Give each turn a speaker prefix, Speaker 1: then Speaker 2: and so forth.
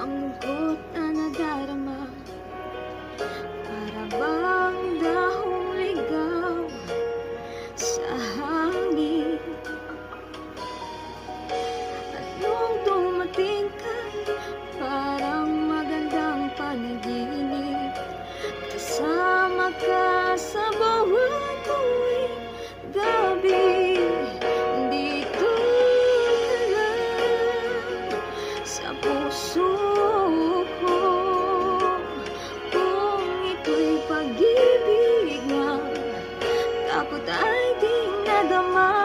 Speaker 1: ang lungkot na nadarama. Para bang dahong ligaw sa hangin. At nung dumating ka, parang magandang panaginip. Kasama ka sa bawat tuwing gabi. Dito ka lang sa puso ko. Kung ito'y pag-ibig nga, takot ay di nadama.